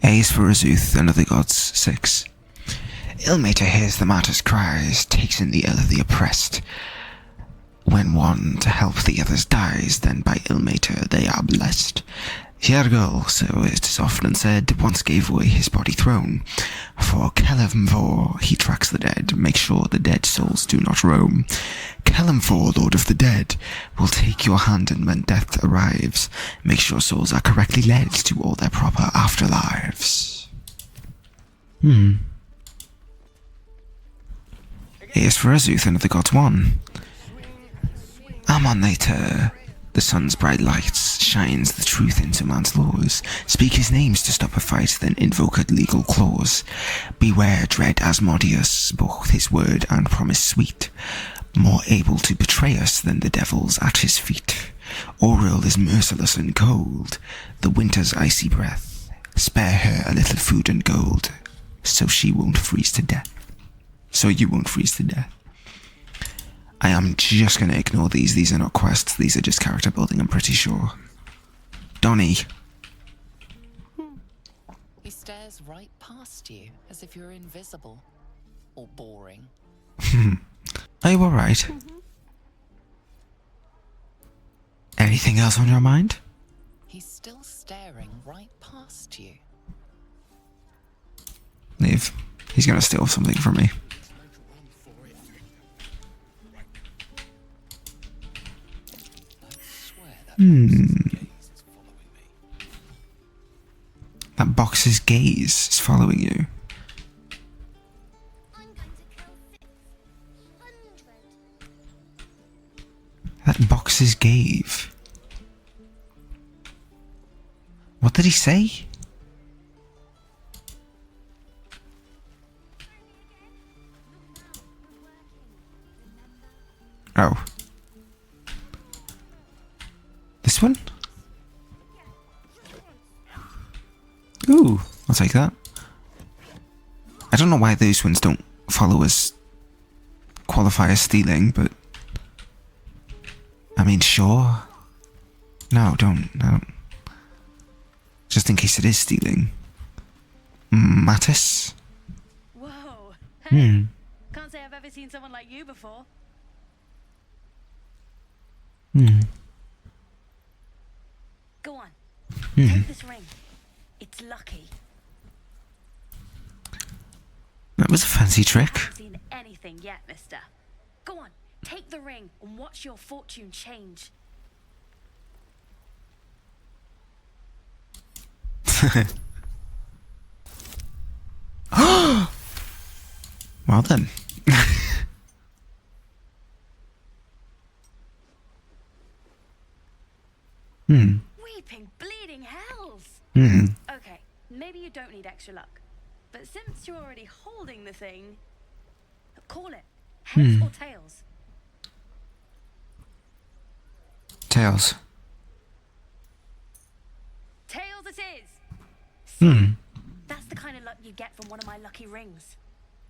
A is for Azuth, and of the gods. 6. Ilmater hears the martyr's cries, takes in the ill of the oppressed. When one to help the others dies, then by Ilmater they are blessed. Hjergul, so it is often said, once gave away his body throne. For Kelemvor he tracks the dead, makes sure the dead souls do not roam. Kelemvor, Lord of the Dead, will take your hand and when death arrives, make sure souls are correctly led to all their proper afterlives. A is for Azuth and of the gods. 1. Amonator, the sun's bright lights, shines the truth into man's laws. Speak his names to stop a fight, then invoke a legal clause. Beware, dread Asmodeus, both his word and promise sweet, more able to betray us than the devils at his feet. Auril is merciless and cold, the winter's icy breath. Spare her a little food and gold, so she won't freeze to death. So you won't freeze to death. I am just going to ignore these. These are not quests. These are just character building, I'm pretty sure. Donnie. He stares right past you, as if you're invisible. Or boring. Are you alright? Anything else on your mind? He's still staring right past you. Leave. He's going to steal something from me. That box's gaze is following you. That box's gaze. What did he say? Oh. This one? Ooh, I'll take that. I don't know why those ones don't follow as qualify as stealing, but I mean, sure. No, don't. Just in case it is stealing. Mattis? Whoa. Hey. Can't say I've ever seen someone like you before. Go on. Take this ring. It's lucky. That was a fancy trick. I haven't seen anything yet, mister. Go on. Take the ring and watch your fortune change. Well then. Weeping, bleeding hells. Okay, maybe you don't need extra luck. But since you're already holding the thing, call it. Heads or tails? Tails. Tails it is. See, that's the kind of luck you get from one of my lucky rings.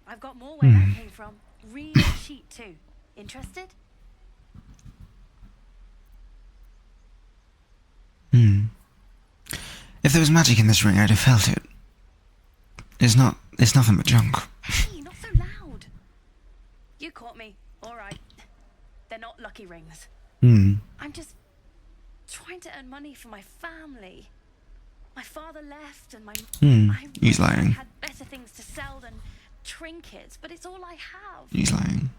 I've got more where that came from. Real cheap too. Interested? If there was magic in this ring, I'd have felt it. It's nothing but junk. Hey, not so loud. You caught me. All right. They're not lucky rings. I'm just trying to earn money for my family. My father left and He's lying. I had better things to sell than trinkets, but it's all I have. He's lying.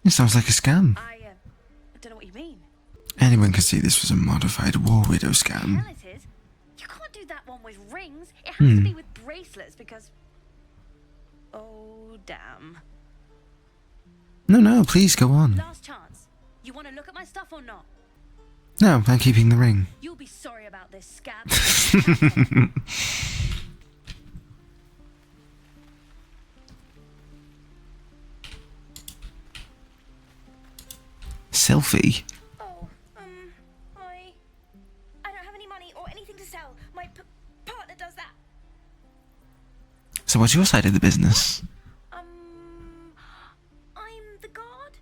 It sounds like a scam. I don't know what you mean. Anyone can see this was a modified war widow scam. Hell it is. You can't do that one with rings. It has to be with bracelets because... Oh, damn. No, please go on. Last chance. You want to look at my stuff or not? No, I'm keeping the ring. You'll be sorry about this, scab. Selfie? Oh, I don't have any money or anything to sell. My partner does that. So what's your side of the business? I'm the guard,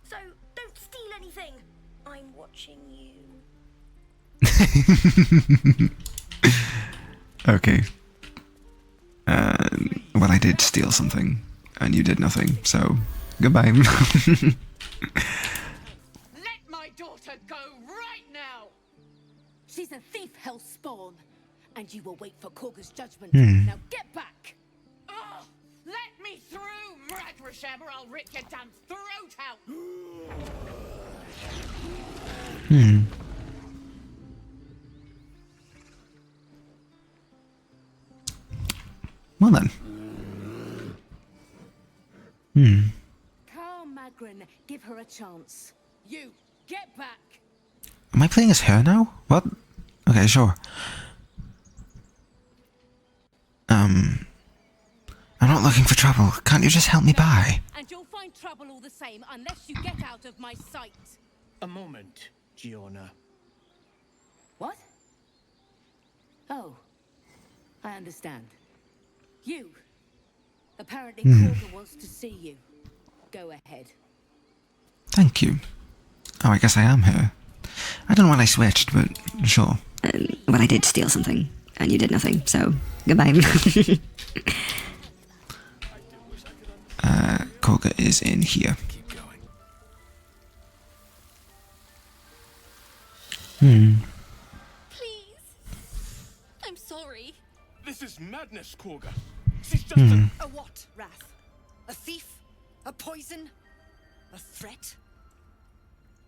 so don't steal anything. I'm watching you. Okay. Well, I did steal something, and you did nothing, so goodbye. Let my daughter go right now! She's a thief, hellspawn. And you will wait for Korga's judgment. Hmm. Now get back! Oh, let me through, Mragrasham, or I'll rip your damn throat out! Well then. Carl Magrin, give her a chance. You, get back! Am I playing as her now? What? Okay, sure. I'm not looking for trouble. Can't you just help me by? And you'll find trouble all the same unless you get out of my sight. A moment, Giorna. What? Oh, I understand. You. Apparently Korga wants to see you. Go ahead. Thank you. Oh, I guess I am her. I don't know when I switched, but sure. Well, I did steal something, and you did nothing, so goodbye. Korga is in here. Please. I'm sorry. This is madness, Korga. She's just a... A what, Wrath? A thief? A poison? A threat?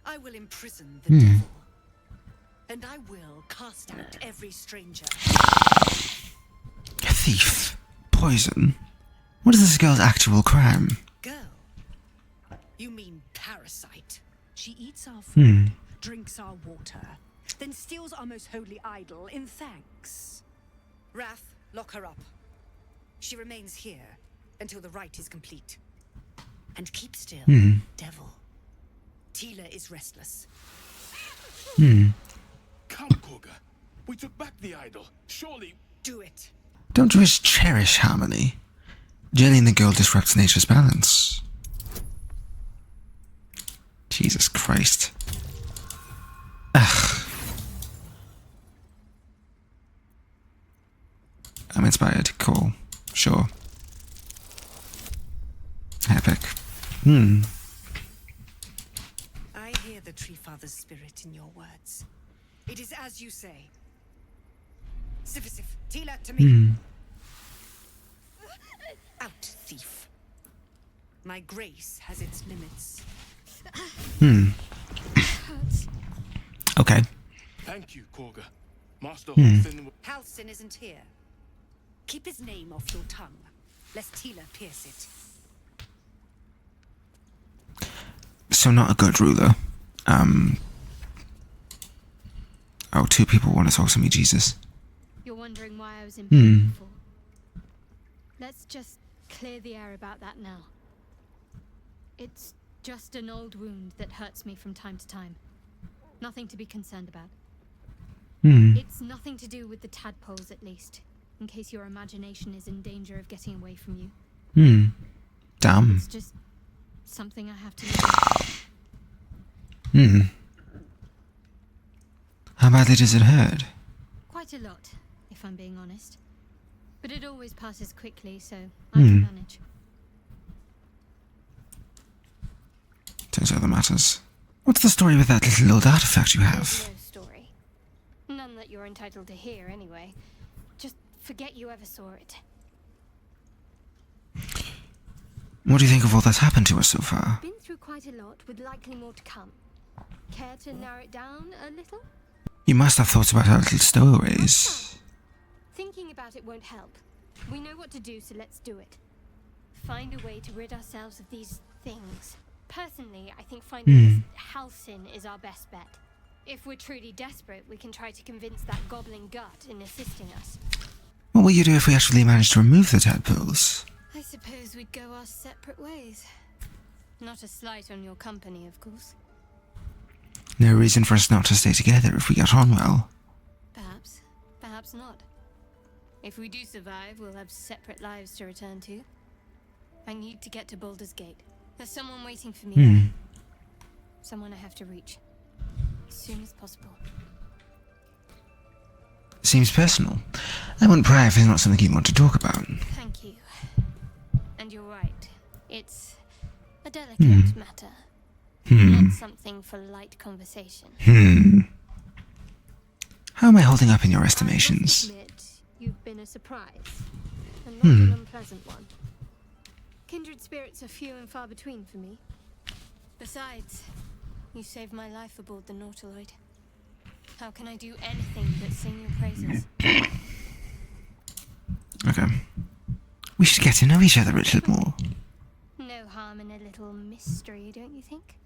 I will imprison the devil. And I will cast out every stranger. A thief. Poison. What is this girl's actual crime? Girl? You mean parasite? She eats our food, drinks our water, then steals our most holy idol in thanks. Wrath, lock her up. She remains here until the rite is complete. And keep still, devil. Tila is restless. Come, Korga. We took back the idol. Surely... Do it. Don't druids cherish harmony? Jailing the girl disrupts nature's balance. Jesus Christ. Ugh. I'm inspired. Cool. Sure. Epic. I hear the Tree Father's spirit in your words. It is as you say. Sifisif, Tila to me. Out, thief. My grace has its limits. Okay. Thank you, Korga. Master Halsin... Halsin isn't here. Keep his name off your tongue, lest Tila pierce it. So not a good ruler. Oh, two people want to talk to me, Jesus. You're wondering why I was in pain before. Let's just clear the air about that now. It's just an old wound that hurts me from time to time. Nothing to be concerned about. It's nothing to do with the tadpoles, at least, in case your imagination is in danger of getting away from you. Damn. It's just something I have to live. How badly does it hurt? Quite a lot, if I'm being honest. But it always passes quickly, so I can manage. Turns out that matters. What's the story with that little old artifact you have? No story. None that you're entitled to hear, anyway. Just forget you ever saw it. What do you think of all that's happened to us so far? Been through quite a lot, with likely more to come. Care to narrow it down a little? You must have thoughts about our little stowaways. Thinking about it won't help. We know what to do, so let's do it. Find a way to rid ourselves of these things. Personally, I think finding Halsin is our best bet. If we're truly desperate, we can try to convince that goblin gut in assisting us. What will you do if we actually manage to remove the tadpoles? I suppose we'd go our separate ways. Not a slight on your company, of course. No reason for us not to stay together if we get on well. Perhaps. Perhaps not. If we do survive, we'll have separate lives to return to. I need to get to Baldur's Gate. There's someone waiting for me there. Someone I have to reach. As soon as possible. Seems personal. I won't pry if it's not something you want to talk about. Thank you. And you're right. It's a delicate matter. Not something for light conversation. How am I holding up in your I estimations? must admit, you've been a surprise. And not an unpleasant one. Kindred spirits are few and far between for me. Besides, you saved my life aboard the Nautiloid. How can I do anything but sing your praises? Okay. We should get to know each other a little more. No harm in a little mystery, don't you think?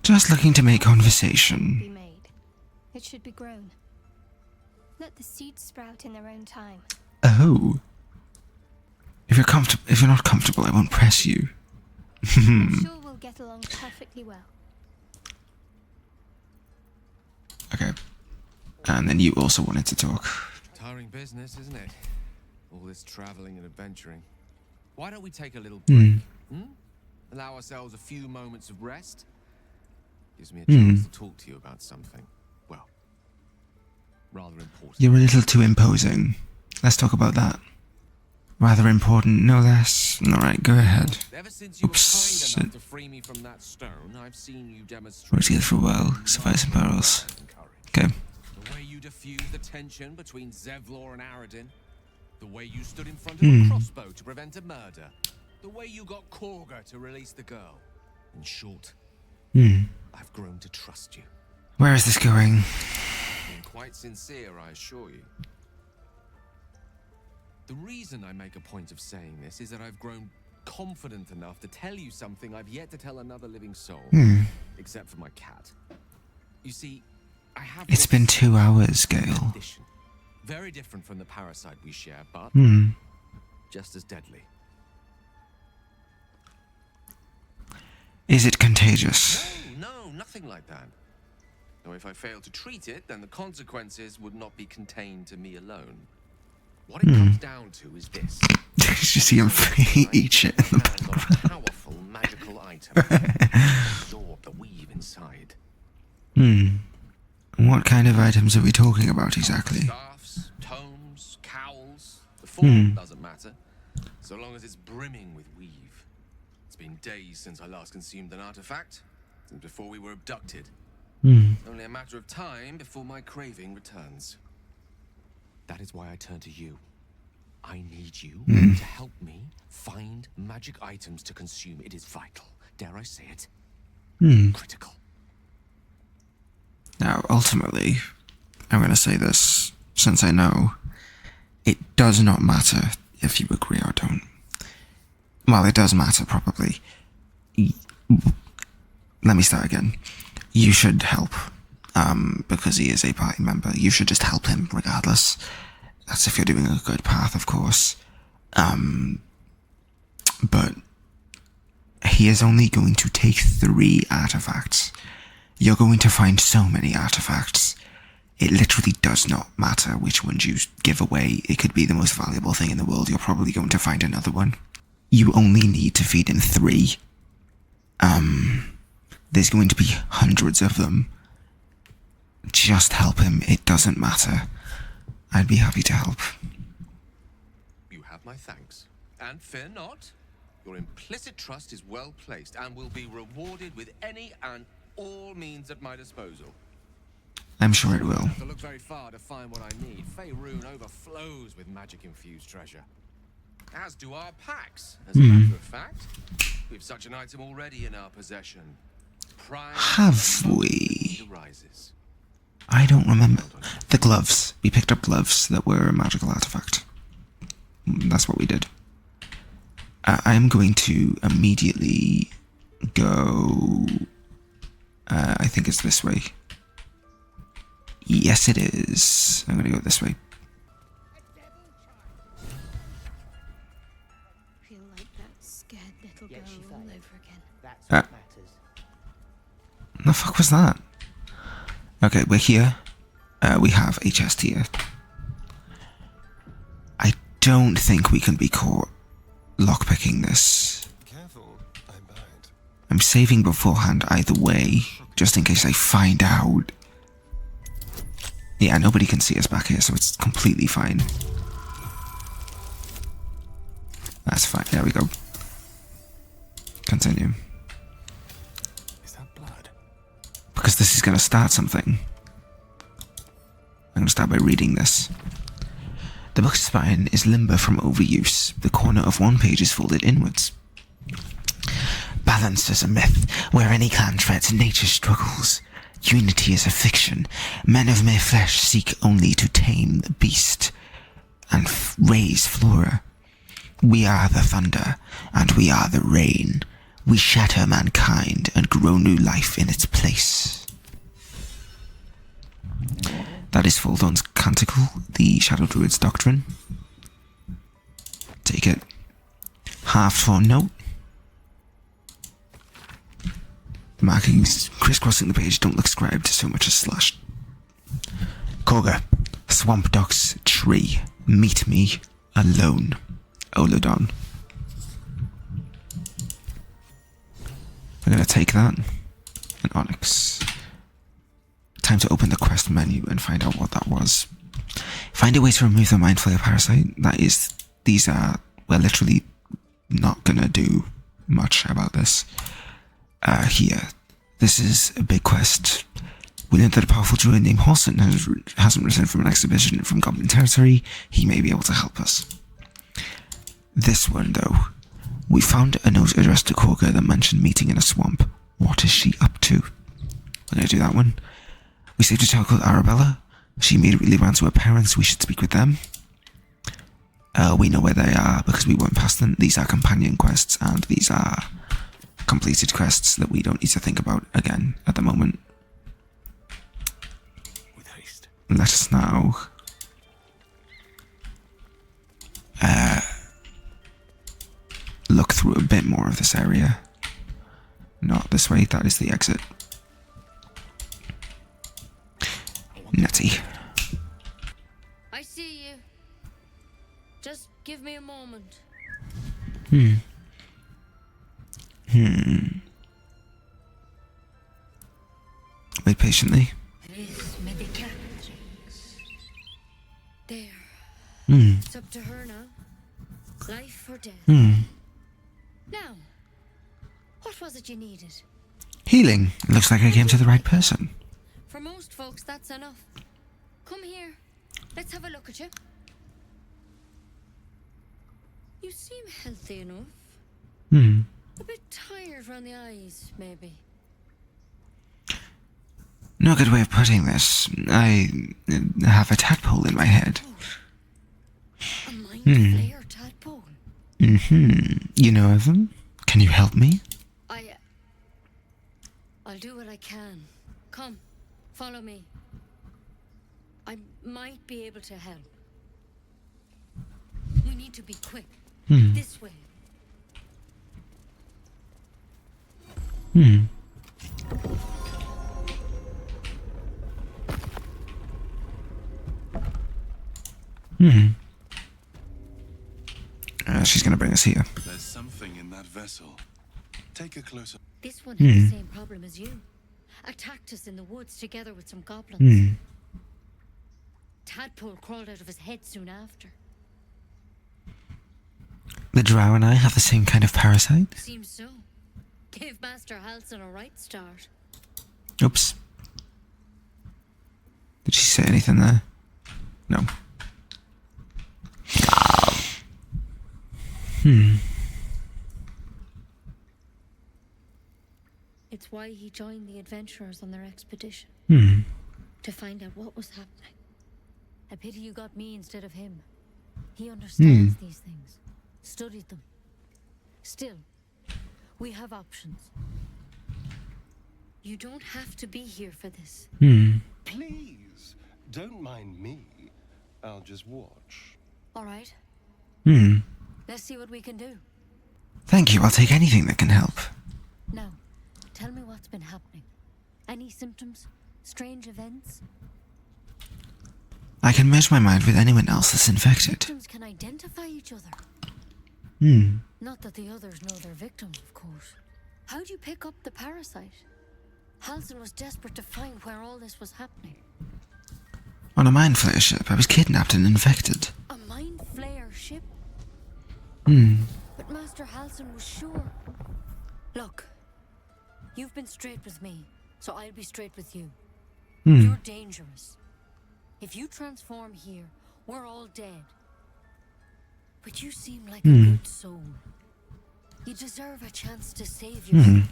Just looking to make Be conversation. made. It should be grown. Let the seeds sprout in their own time. Oh. If you're not comfortable, I won't press you. I'm sure we'll get along perfectly well. Okay. And then you also wanted to talk. Tiring business, isn't it? All this traveling and adventuring. Why don't we take a little break? Allow ourselves a few moments of rest? Gives me a chance to talk to you about something, well, rather important. You're a little too imposing. Let's talk about that. Rather important, no less. Alright, go ahead. Ever since you were Oops. kind enough to free me from that stone, I've seen you demonstrate Work together for a while, survive some perils. Okay. the way you diffused the tension between Zevlor and Aradin, the way you stood in front of a crossbow to prevent a murder, the way you got Korga to release the girl. In short, I've grown to trust you. Where is this going? Being quite sincere, I assure you. The reason I make a point of saying this is that I've grown confident enough to tell you something I've yet to tell another living soul, except for my cat. You see, I have. It's been 2 hours, Gale. Condition. Very different from the parasite we share, but just as deadly. Is it contagious? No, nothing like that. Though if I fail to treat it, then the consequences would not be contained to me alone. What it comes down to is this. Did you see him eat shit in the Hands on a powerful magical item. Absorb the weave inside. What kind of items are we talking about exactly? Staffs, tomes, cowls. The form doesn't matter, so long as it's brimming with weave. It's been days since I last consumed an artifact, since before we were abducted. Only a matter of time before my craving returns. That is why I turn to you. I need you to help me find magic items to consume. It is vital. Dare I say it? Critical. Now, ultimately, I'm going to say this, since I know, it does not matter if you agree or don't. Well, it does matter, probably. Let me start again. You should help, because he is a party member. You should just help him, regardless. That's if you're doing a good path, of course. But he is only going to take 3 artifacts. You're going to find so many artifacts. It literally does not matter which ones you give away. It could be the most valuable thing in the world. You're probably going to find another one. You only need to feed him 3. There's going to be hundreds of them. Just help him. It doesn't matter. I'd be happy to help. You have my thanks. And fear not, your implicit trust is well placed and will be rewarded with any and all means at my disposal. I'm sure it I will. don't have to look very far to find what I need. Faerun overflows with magic-infused treasure. As do our packs, as a matter of fact. We've such an item already in our possession. Prime Have we? Arises. I don't remember. The gloves. We picked up gloves that were a magical artifact. That's what we did. I am going to immediately go... I think it's this way. Yes, it is. I'm going to go this way. Feel like that scared little girl all over again. That's what matters. The fuck was that? Okay, we're here. We have a chest here. I don't think we can be caught lockpicking this. Careful, I'm behind. I'm saving beforehand either way, just in case I find out. Yeah, nobody can see us back here, so it's completely fine. That's fine. There we go. Continue. Is that blood? Because this is going to start something. I'm going to start by reading this. The book's spine is limber from overuse. The corner of one page is folded inwards. Balance is a myth, where any clan treads nature's struggles. Unity is a fiction. Men of mere flesh seek only to tame the beast and raise flora. We are the thunder, and we are the rain. We shatter mankind and grow new life in its place. That is Foldon's Canticle, the Shadow Druid's Doctrine. Take it. Half-torn note. The markings crisscrossing the page don't look scribed so much as slashed. Koga, Swamp Docks Tree, meet me alone. Olodon. We're going to take that. And Onyx. Time to open the quest menu and find out what that was. Find a way to remove the Mind Flayer parasite. These are, we're literally not going to do much about this. Here. This is a big quest. We learned that a powerful druid named Horson hasn't returned from an exhibition from Goblin territory. He may be able to help us. This one, though. We found a note addressed to Korga that mentioned meeting in a swamp. What is she up to? We're going to do that one. We saved a child called Arabella. She immediately ran to her parents. We should speak with them. We know where they are because we went past them. These are companion quests, and these are completed quests that we don't need to think about again at the moment. With haste. Let us now look through a bit more of this area. Not this way, that is the exit. Nettie. I see you. Just give me a moment. Wait patiently. There. It's up to her now. Life or death. Now, what was it you needed? Healing. Looks like I came to the right person. For most folks, that's enough. Come here. Let's have a look at you. You seem healthy enough. A bit tired around the eyes, maybe. No good way of putting this. I have a tadpole in my head. A mind flayer tadpole? You know of them? Can you help me? I'll do what I can. Come, follow me. I might be able to help. We need to be quick. This way. She's gonna bring us here. There's something in that vessel. Take a closer. This one had the same problem as you. Attacked us in the woods together with some goblins. Tadpole crawled out of his head soon after. The drow and I have the same kind of parasite? Seems so. Gave Master Halson a right start. Oops. Did she say anything there? No. It's why he joined the adventurers on their expedition. To find out what was happening. A pity you got me instead of him. He understands these things. Studied them. Still, we have options. You don't have to be here for this. Please, don't mind me. I'll just watch. All right. Let's see what we can do. Thank you, I'll take anything that can help. Now, tell me what's been happening. Any symptoms? Strange events? I can merge my mind with anyone else that's infected. Victims can identify each other. Not that the others know their victim, of course. How'd you pick up the parasite? Halson was desperate to find where all this was happening. On a mind flayer ship, I was kidnapped and infected. A mind flayer ship? But Master Halsin was sure. Look, you've been straight with me, so I'll be straight with you. You're dangerous. If you transform here, we're all dead. But you seem like a good soul. You deserve a chance to save yourself.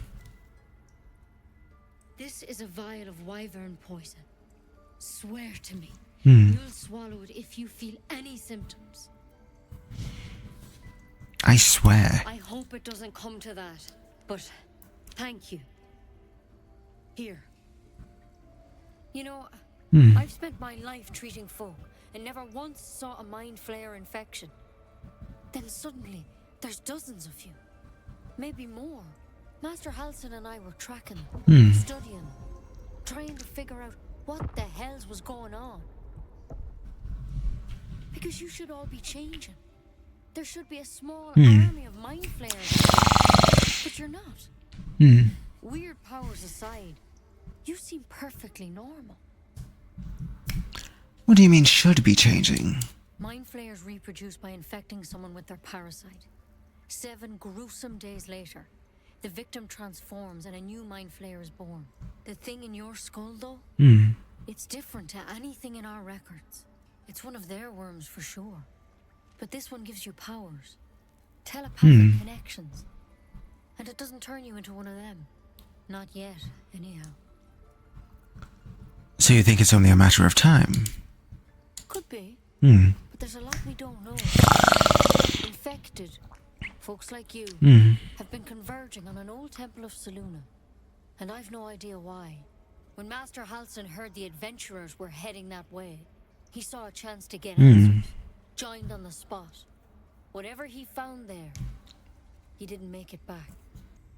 This is a vial of wyvern poison. Swear to me, you'll swallow it if you feel any symptoms. I swear. I hope it doesn't come to that, but thank you. Here. You know, I've spent my life treating folk and never once saw a mind flayer infection. Then suddenly, there's dozens of you. Maybe more. Master Halsin and I were tracking them, studying them, trying to figure out what the hells was going on. Because you should all be changing. There should be a small army of mind flayers. But you're not. Weird powers aside, you seem perfectly normal. What do you mean should be changing? Mind flayers reproduce by infecting someone with their parasite. 7 gruesome days later, the victim transforms and a new mind flayer is born. The thing in your skull, though, it's different to anything in our records. It's one of their worms for sure. But this one gives you powers. Telepathic connections. And it doesn't turn you into one of them. Not yet, anyhow. So you think it's only a matter of time? Could be. But there's a lot we don't know. Infected folks like you have been converging on an old temple of Selûne. And I've no idea why. When Master Halsin heard the adventurers were heading that way, he saw a chance to get answers. Joined on the spot. Whatever he found there, he didn't make it back.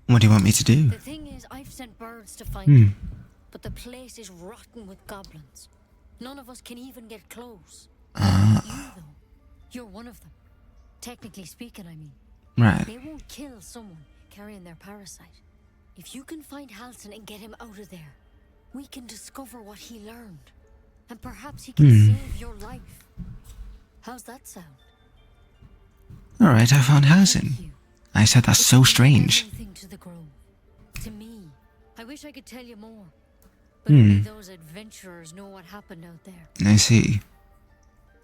What do you want me to do? The thing is, I've sent birds to find him. But the place is rotten with goblins. None of us can even get close. You, though, you're one of them. Technically speaking, I mean. Right. They won't kill someone carrying their parasite. If you can find Halsin and get him out of there, we can discover what he learned. And perhaps he can save your life. How's that sound? Alright, I found Halsin. I said that's so strange. To the grove. To me, I wish I could tell you more. But only those adventurers know what happened out there. I see.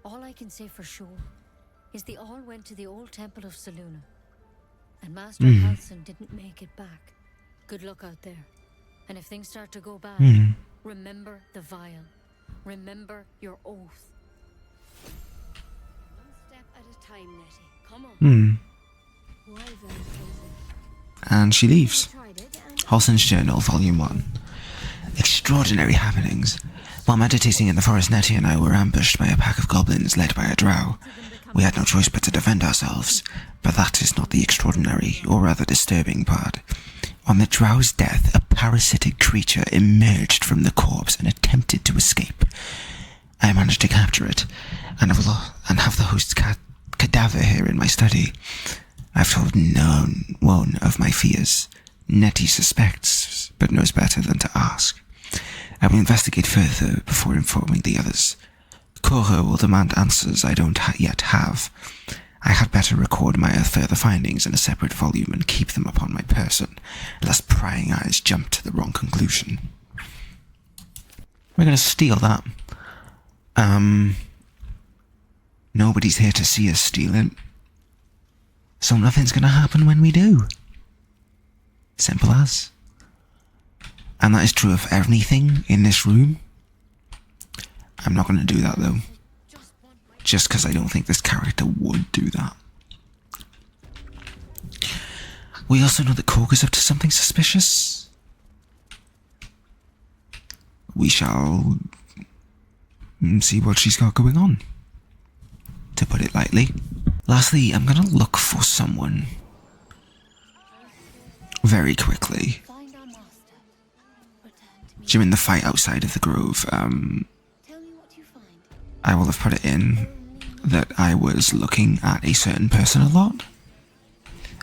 All I can say for sure is they all went to the old temple of Selûne. And Master Halsin didn't make it back. Good luck out there. And if things start to go bad, remember the vial. Remember your oath. One step at a time, Nettie. Come on. And she leaves. Halsin's Journal, Volume 1. Extraordinary happenings. While meditating in the forest, Nettie and I were ambushed by a pack of goblins led by a drow. We had no choice but to defend ourselves, but that is not the extraordinary, or rather disturbing part. On the drow's death, a parasitic creature emerged from the corpse and attempted to escape. I managed to capture it, and have the host's cadaver here in my study. I've told no one of my fears. Nettie suspects, but knows better than to ask. I will investigate further before informing the others. Cora will demand answers I don't yet have. I had better record my further findings in a separate volume and keep them upon my person, lest prying eyes jump to the wrong conclusion. We're going to steal that. Nobody's here to see us steal it. So nothing's going to happen when we do. Simple as. And that is true of anything in this room. I'm not going to do that though. Just because I don't think this character would do that. We also know that Korga's up to something suspicious. We shall see what she's got going on, to put it lightly. Lastly, I'm going to look for someone very quickly. During the fight outside of the grove, I will have put it in that I was looking at a certain person a lot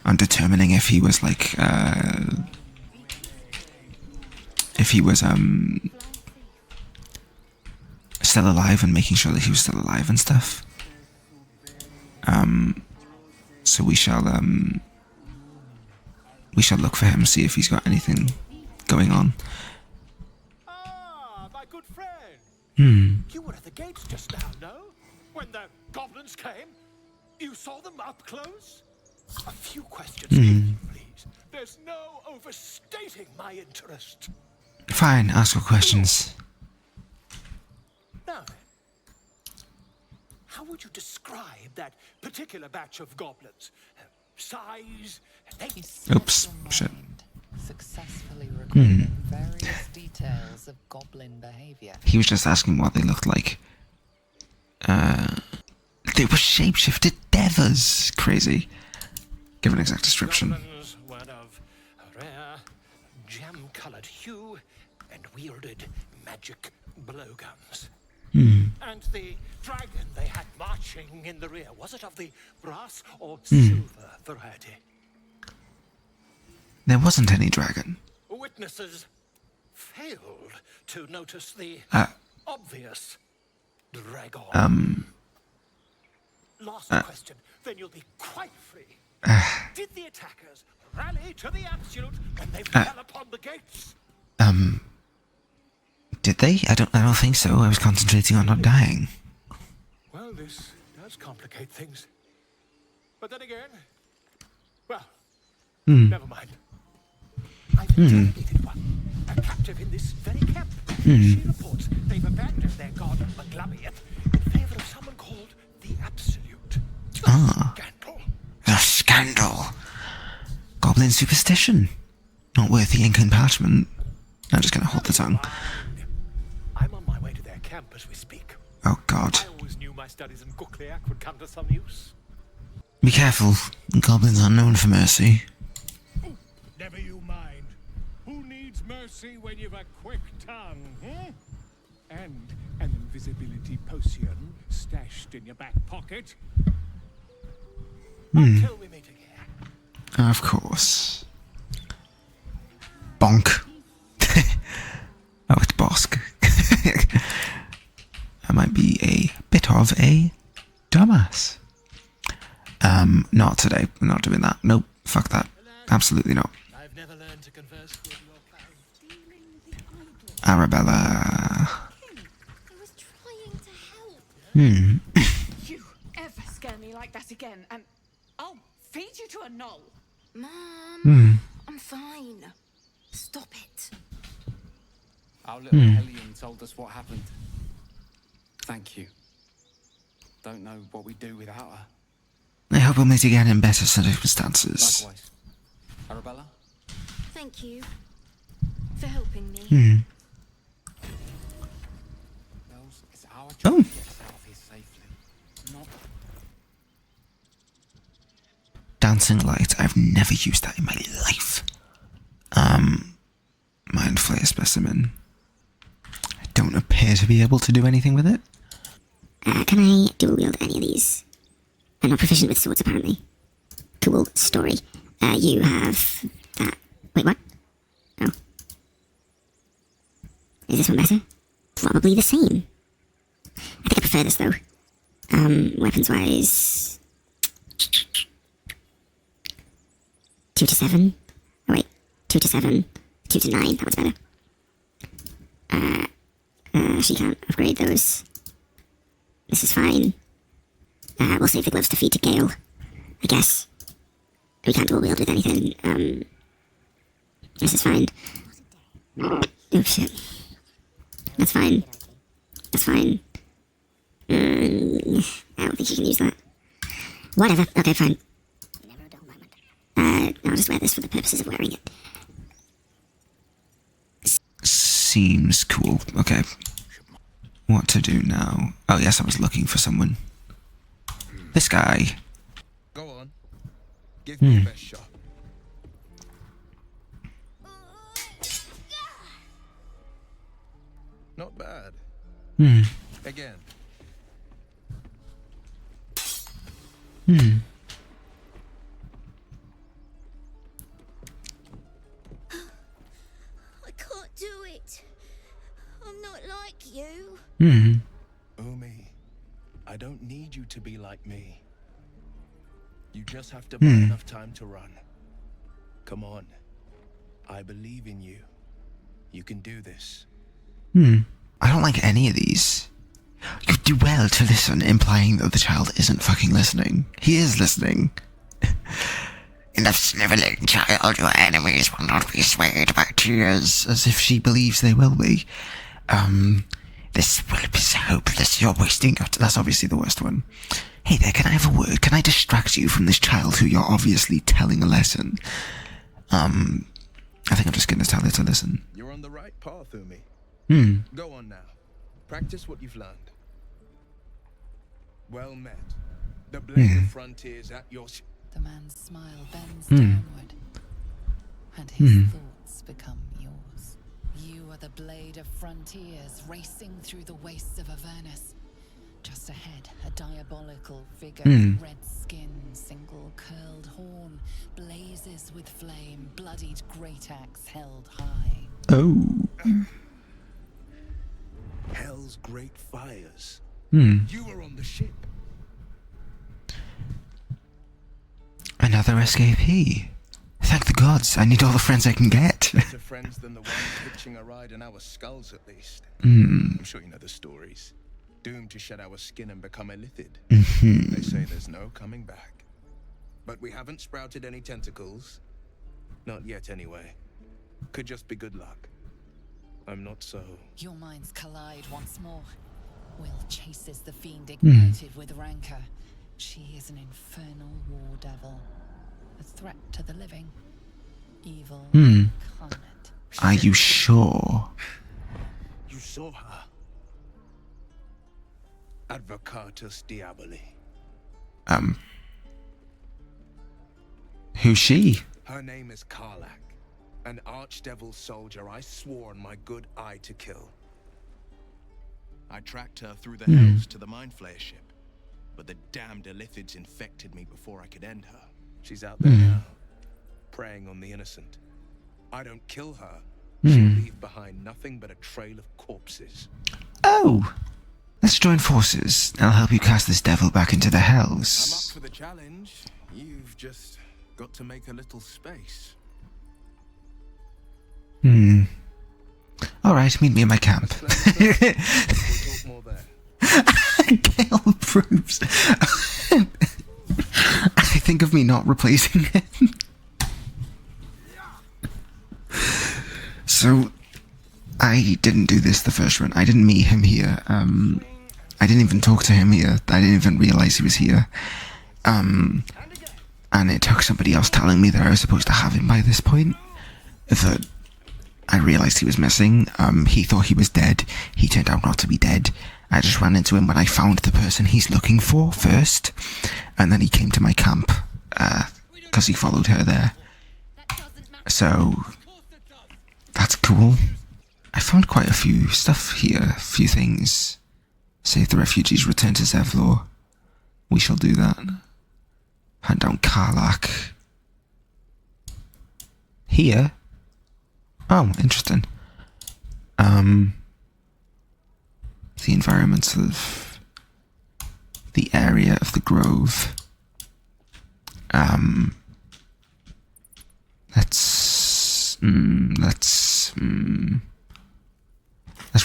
and determining if he was like, still alive and making sure that he was still alive and stuff. So we shall look for him, see if he's got anything going on. Ah, my good friend. You were at the gates just now, no? When the goblins came? You saw them up close? A few questions, please. There's no overstating my interest. Fine, ask your questions. Now then, how would you describe that particular batch of goblins? Size? Oops, shit. Successfully recording various details of goblin behavior. He was just asking what they looked like. They were shapeshifted devas. Crazy. Give an exact description. Goblins were of a rare, gem-colored hue and wielded magic blowguns. And the dragon they had marching in the rear, was it of the brass or silver variety? There wasn't any dragon. Witnesses failed to notice the obvious dragon. Last question, then you'll be quite free. Did the attackers rally to the absolute when they fell upon the gates? Did they? I don't think so. I was concentrating on not dying. Well, this does complicate things. But then again, well, never mind. I've interrogated one, a captive in this very camp. She reports they've abandoned their god Maglabian in favor of someone called the Absolute. Scandal. The scandal. Goblin superstition. Not worth the ink and parchment. I'm just gonna hold the tongue. I'm on my way to their camp as we speak. Oh god. I always knew my studies in Gukliak would come to some use. Be careful. Goblins are known for mercy. Never you mind. Who needs mercy when you've a quick tongue, and an invisibility potion stashed in your back pocket? Until we meet again. Of course. Bonk. Oh, it's Bosk. I might be a bit of a dumbass. Not today. I'm not doing that. Nope. Fuck that. Absolutely not. I've never learned to converse with your kind. Arabella. I was trying to help. You ever scare me like that again, and I'll feed you to a knoll. Mom, I'm fine. Stop it. Our little Hellion told us what happened. Thank you. Don't know what we'd do without her. I hope we'll meet again in better circumstances. Likewise. Arabella? Thank you for helping me. Bells, it's our job to get us out of here safely. Not... Dancing light. I've never used that in my life. Mind Flayer specimen. I don't appear to be able to do anything with it. Can I dual wield any of these? I'm not proficient with swords, apparently. Cool story. You have that. Wait, what? Oh. Is this one better? Probably the same. I think I prefer this, though. Weapons-wise... 2 to 7. Oh, wait. 2 to 7. 2 to 9. That one's better. She can't upgrade those. This is fine. We'll save the gloves to feed to Gale, I guess. We can't dual wield with anything. This is fine. Oh shit. That's fine. That's fine. I don't think you can use that. Whatever. Okay, fine. I'll just wear this for the purposes of wearing it. Seems cool. Okay. What to do now? Oh yes, I was looking for someone. This guy. Go on. Give me your best shot. Not bad. Again. I can't do it. I'm not like you. I don't need you to be like me. You just have to buy enough time to run. Come on. I believe in you. You can do this. I don't like any of these. You do well to listen, implying that the child isn't fucking listening. He is listening. Enough sniveling, child. Your enemies will not be swayed by tears, as if she believes they will be. This will be so hopeless. You're wasting your... That's obviously the worst one. Hey there, can I have a word? Can I distract you from this child who you're obviously telling a lesson? I think I'm just going to tell her to listen. You're on the right path, Umi. Hmm. Go on now. Practice what you've learned. Well met. The blade of frontiers at your... The man's smile bends downward, and his thoughts become yours. You are the blade of frontiers racing through the wastes of Avernus. Just ahead, a diabolical figure, red skin, single curled horn, blazes with flame, bloodied great axe held high. Oh. Hell's great fires. You were on the ship. Another escapee. Thank the gods, I need all the friends I can get. Better friends than the ones hitching a ride in our skulls, at least. I'm sure you know the stories. Doomed to shed our skin and become illithid. They say there's no coming back. But we haven't sprouted any tentacles. Not yet, anyway. Could just be good luck. I'm not so... Your minds collide once more. Will chases the fiend ignited with rancor. She is an infernal war devil. A threat to the living. Evil incarnate. Are you sure? You saw her. Advocatus Diaboli. Who's she? Her name is Karlak. An archdevil soldier I swore on my good eye to kill. I tracked her through the hells to the Mind Flayer ship, but the damned illithids infected me before I could end her. She's out there now, preying on the innocent. I don't kill her. She'll leave behind nothing but a trail of corpses. Oh! Let's join forces. I'll help you cast this devil back into the I'm hells. up for the challenge. You've just got to make a little space. Alright, meet me in my camp. We'll talk more there. Gale approves. I think of me not replacing him. So, I didn't do this the first run. I didn't meet him here. I didn't even talk to him here. I didn't even realize he was here. And it took somebody else telling me that I was supposed to have him by this point. That I realized he was missing. He thought he was dead. He turned out not to be dead. I just ran into him when I found the person he's looking for first. And then he came to my camp. Because he followed her there. So, that's cool. I found quite a few stuff here. A few things. Save the refugees, return to Zevlor. We shall do that. Hunt down Karlak. Here? Oh, interesting. The environments of the area of the grove. Let's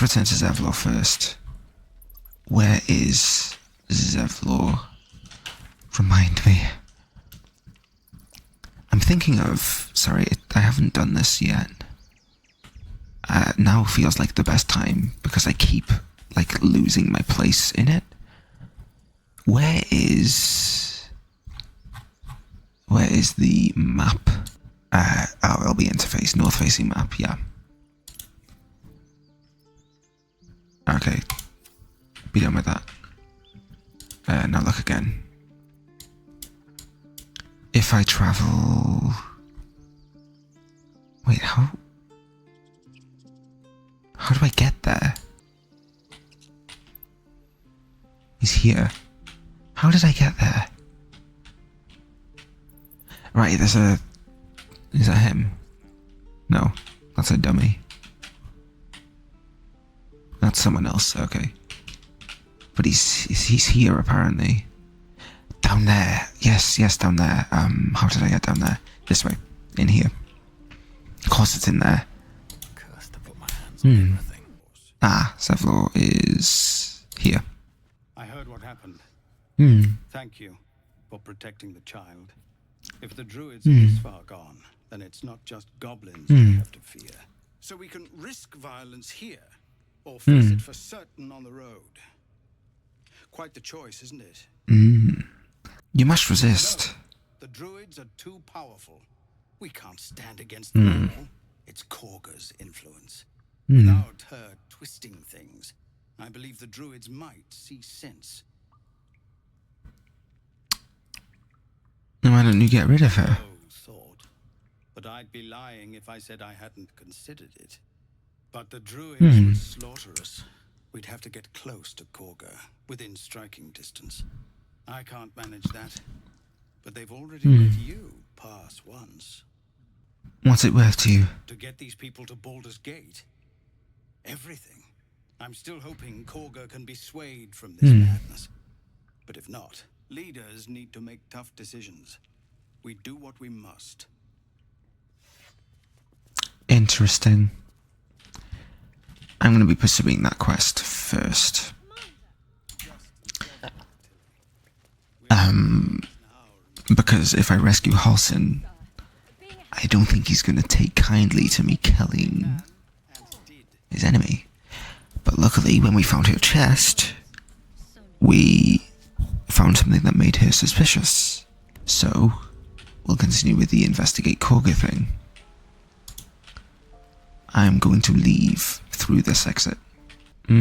return to Zevlor first. Where is Zevlor? Remind me. I'm thinking of... Sorry, I haven't done this yet. Now feels like the best time because I keep, like, losing my place in it. Where is the map? LB interface, north-facing map, yeah. Okay. Be done with that. Now look again. If I travel... Wait, how do I get there? He's here. How did I get there? Right, there's a... Is that him? No, that's a dummy. That's someone else, okay. But he's here apparently. Down there. Yes, down there. How did I get down there? This way. In here. Of course it's in there. Cursed to put my hands on everything. Zevlor is here. I heard what happened. Thank you for protecting the child. If the druids are this far gone, then it's not just goblins we have to fear. So we can risk violence here, or face it for certain on the road. Quite the choice, isn't it? You must resist. No, the druids are too powerful. We can't stand against them all. It's Korga's influence. Without her twisting things, I believe the druids might see sense. Then why don't you get rid of her? No thought. But I'd be lying if I said I hadn't considered it. But the druids would slaughter us. We'd have to get close to Korga, within striking distance. I can't manage that. But they've already let you pass once. What's it worth to you? To get these people to Baldur's Gate. Everything. I'm still hoping Korga can be swayed from this madness. But if not, leaders need to make tough decisions. We do what we must. Interesting. I'm going to be pursuing that quest first. Because if I rescue Halsin, I don't think he's going to take kindly to me killing his enemy. But luckily, when we found her chest, we found something that made her suspicious. So, we'll continue with the investigate Korga thing. I'm going to leave through this exit. I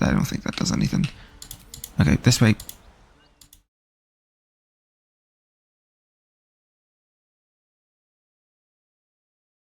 don't think that does anything. Okay, this way.